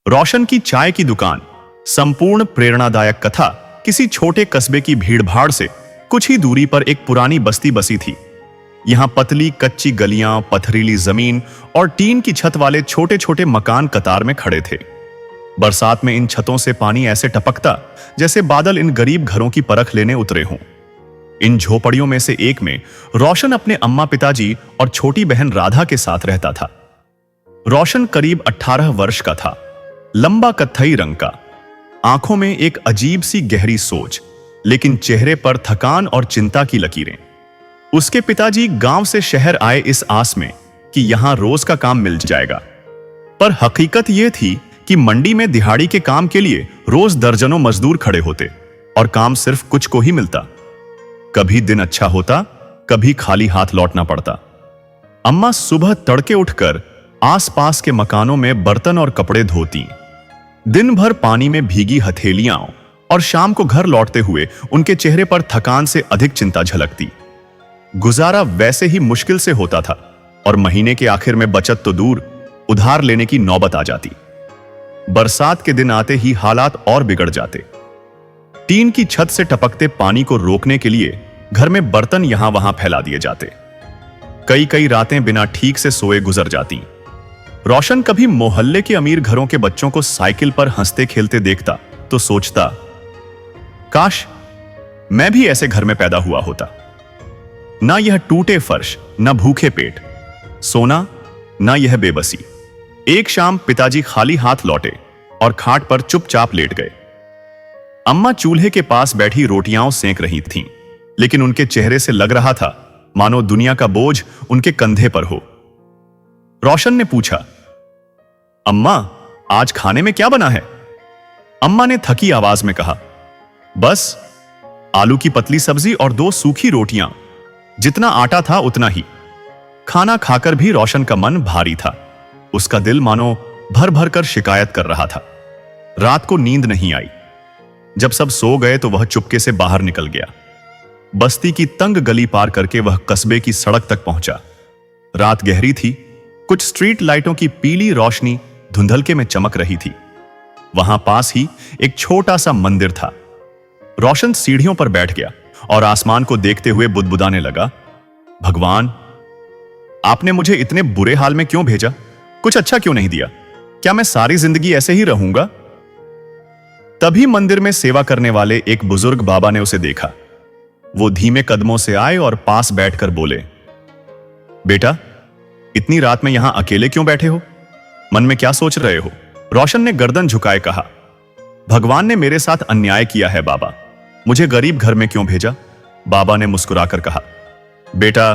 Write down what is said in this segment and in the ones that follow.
रोशन की चाय की दुकान। संपूर्ण प्रेरणादायक कथा किसी छोटे कस्बे की भीड़भाड़ से कुछ ही दूरी पर एक पुरानी बस्ती बसी थी। यहां पतली कच्ची गलियां, पथरीली जमीन और टीन की छत वाले छोटे छोटे मकान कतार में खड़े थे। बरसात में इन छतों से पानी ऐसे टपकता जैसे बादल इन गरीब घरों की परख लेने उतरे हों। इन झोपड़ियों में से एक में रोशन अपने अम्मा, पिताजी और छोटी बहन राधा के साथ रहता था। रोशन करीब 18 वर्ष का था, लंबा कत्थई रंग का, आंखों में एक अजीब सी गहरी सोच, लेकिन चेहरे पर थकान और चिंता की लकीरें। उसके पिताजी गांव से शहर आए इस आस में कि यहां रोज का काम मिल जाएगा, पर हकीकत यह थी कि मंडी में दिहाड़ी के काम के लिए रोज दर्जनों मजदूर खड़े होते और काम सिर्फ कुछ को ही मिलता। कभी दिन अच्छा होता, कभी खाली हाथ लौटना पड़ता। अम्मा सुबह तड़के उठकर आसपास के मकानों में बर्तन और कपड़े धोती, दिन भर पानी में भीगी हथेलियां, और शाम को घर लौटते हुए उनके चेहरे पर थकान से अधिक चिंता झलकती। गुजारा वैसे ही मुश्किल से होता था और महीने के आखिर में बचत तो दूर, उधार लेने की नौबत आ जाती। बरसात के दिन आते ही हालात और बिगड़ जाते। टीन की छत से टपकते पानी को रोकने के लिए घर में बर्तन यहां वहां फैला दिए जाते। कई कई रातें बिना ठीक से सोए गुजर जाती। रोशन कभी मोहल्ले के अमीर घरों के बच्चों को साइकिल पर हंसते खेलते देखता तो सोचता, काश मैं भी ऐसे घर में पैदा हुआ होता। ना यह टूटे फर्श, ना भूखे पेट, सोना, ना यह बेबसी। एक शाम पिताजी खाली हाथ लौटे और खाट पर चुपचाप लेट गए। अम्मा चूल्हे के पास बैठी रोटियां सेंक रही थीं, लेकिन उनके चेहरे से लग रहा था मानो दुनिया का बोझ उनके कंधे पर हो। रोशन ने पूछा, अम्मा आज खाने में क्या बना है? अम्मा ने थकी आवाज में कहा, बस आलू की पतली सब्जी और 2 सूखी रोटियां, जितना आटा था उतना ही। खाना खाकर भी रोशन का मन भारी था। उसका दिल मानो भर भर कर शिकायत कर रहा था। रात को नींद नहीं आई। जब सब सो गए तो वह चुपके से बाहर निकल गया। बस्ती की तंग गली पार करके वह कस्बे की सड़क तक पहुंचा। रात गहरी थी, कुछ स्ट्रीट लाइटों की पीली रोशनी धुंधलके में चमक रही थी। वहां पास ही एक छोटा सा मंदिर था। रोशन सीढ़ियों पर बैठ गया और आसमान को देखते हुए बुदबुदाने लगा, भगवान, आपने मुझे इतने बुरे हाल में क्यों भेजा? कुछ अच्छा क्यों नहीं दिया? क्या मैं सारी जिंदगी ऐसे ही रहूंगा? तभी मंदिर में सेवा करने वाले एक बुजुर्ग बाबा ने उसे देखा। वो धीमे कदमों से आए और पास बैठकर बोले, बेटा, इतनी रात में यहां अकेले क्यों बैठे हो? मन में क्या सोच रहे हो? रोशन ने गर्दन झुकाए कहा, भगवान ने मेरे साथ अन्याय किया है बाबा, मुझे गरीब घर में क्यों भेजा? बाबा ने मुस्कुराकर कहा, बेटा,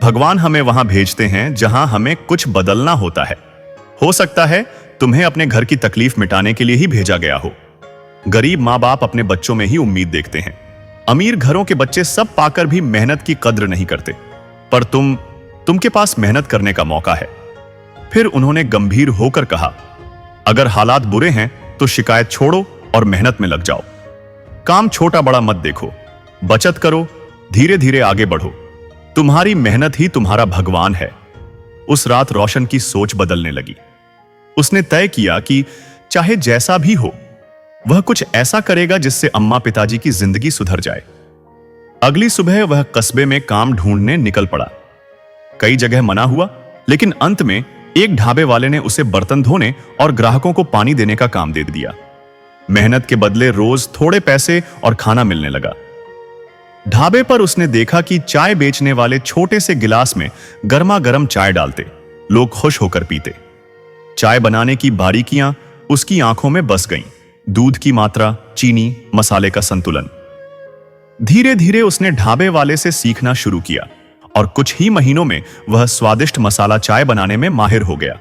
भगवान हमें वहां भेजते हैं जहां हमें कुछ बदलना होता है। हो सकता है तुम्हें अपने घर की तकलीफ मिटाने के लिए ही भेजा गया हो। गरीब माँ बाप अपने बच्चों में ही उम्मीद देखते हैं। अमीर घरों के बच्चे सब पाकर भी मेहनत की कद्र नहीं करते, पर तुमके पास मेहनत करने का मौका है। फिर उन्होंने गंभीर होकर कहा, अगर हालात बुरे हैं तो शिकायत छोड़ो और मेहनत में लग जाओ। काम छोटा बड़ा मत देखो, बचत करो, धीरे धीरे आगे बढ़ो। तुम्हारी मेहनत ही तुम्हारा भगवान है। उस रात रोशन की सोच बदलने लगी। उसने तय किया कि चाहे जैसा भी हो, वह कुछ ऐसा करेगा जिससे अम्मा पिताजी की जिंदगी सुधर जाए। अगली सुबह वह कस्बे में काम ढूंढने निकल पड़ा। कई जगह मना हुआ, लेकिन अंत में एक ढाबे वाले ने उसे बर्तन धोने और ग्राहकों को पानी देने का काम दे दिया। मेहनत के बदले रोज थोड़े पैसे और खाना मिलने लगा। ढाबे पर उसने देखा कि चाय बेचने वाले छोटे से गिलास में गर्मा गर्म चाय डालते, लोग खुश होकर पीते। चाय बनाने की बारीकियां उसकी आंखों में बस गईं। दूध की मात्रा, चीनी, मसाले का संतुलन। धीरे धीरे उसने ढाबे वाले से सीखना शुरू किया और कुछ ही महीनों में वह स्वादिष्ट मसाला चाय बनाने में माहिर हो गया।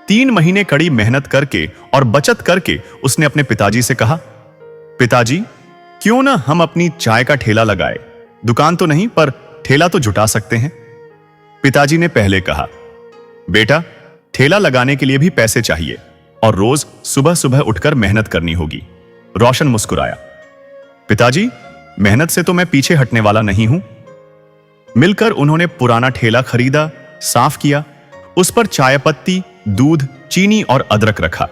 3 महीने कड़ी मेहनत करके और बचत करके उसने अपने पिताजी से कहा, पिताजी, क्यों ना हम अपनी चाय का ठेला लगाए? दुकान तो नहीं, पर ठेला तो जुटा सकते हैं। पिताजी ने पहले कहा, बेटा, ठेला लगाने के लिए भी पैसे चाहिए और रोज सुबह सुबह उठकर मेहनत करनी होगी। रोशन मुस्कुराया, पिताजी, मेहनत से तो मैं पीछे हटने वाला नहीं हूं। मिलकर उन्होंने पुराना ठेला खरीदा, साफ किया, उस पर चाय पत्ती, दूध, चीनी और अदरक रखा।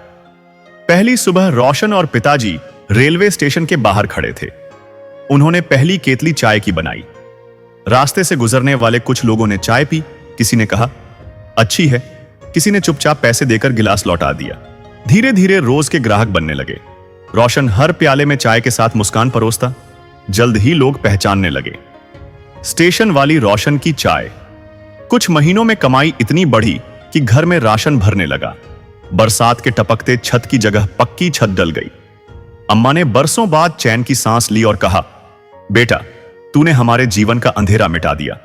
पहली सुबह रोशन और पिताजी रेलवे स्टेशन के बाहर खड़े थे। उन्होंने पहली केतली चाय की बनाई। रास्ते से गुजरने वाले कुछ लोगों ने चाय पी, किसी ने कहा अच्छी है, किसी ने चुपचाप पैसे देकर गिलास लौटा दिया। धीरे धीरे रोज के ग्राहक बनने लगे। रोशन हर प्याले में चाय के साथ मुस्कान परोसता। जल्द ही लोग पहचानने लगे। स्टेशन वाली रोशन की चाय। कुछ महीनों में कमाई इतनी बढ़ी कि घर में राशन भरने लगा। बरसात के टपकते छत की जगह पक्की छत डल गई। अम्मा ने बरसों बाद चैन की सांस ली और कहा, बेटा, तूने हमारे जीवन का अंधेरा मिटा दिया।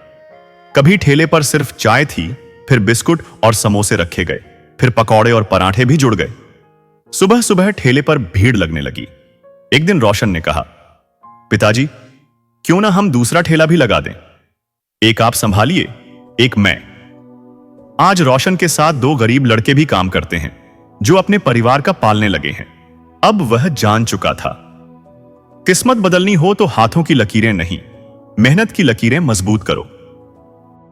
कभी ठेले पर सिर्फ चाय थी, फिर बिस्कुट और समोसे रखे गए, फिर पकौड़े और पराठे भी जुड़ गए। सुबह सुबह ठेले पर भीड़ लगने लगी। एक दिन रोशन ने कहा, पिताजी, क्यों ना हम दूसरा ठेला भी लगा दें? एक आप संभालिए, एक मैं। आज रोशन के साथ 2 गरीब लड़के भी काम करते हैं, जो अपने परिवार का पालने लगे हैं। अब वह जान चुका था, किस्मत बदलनी हो तो हाथों की लकीरें नहीं, मेहनत की लकीरें मजबूत करो।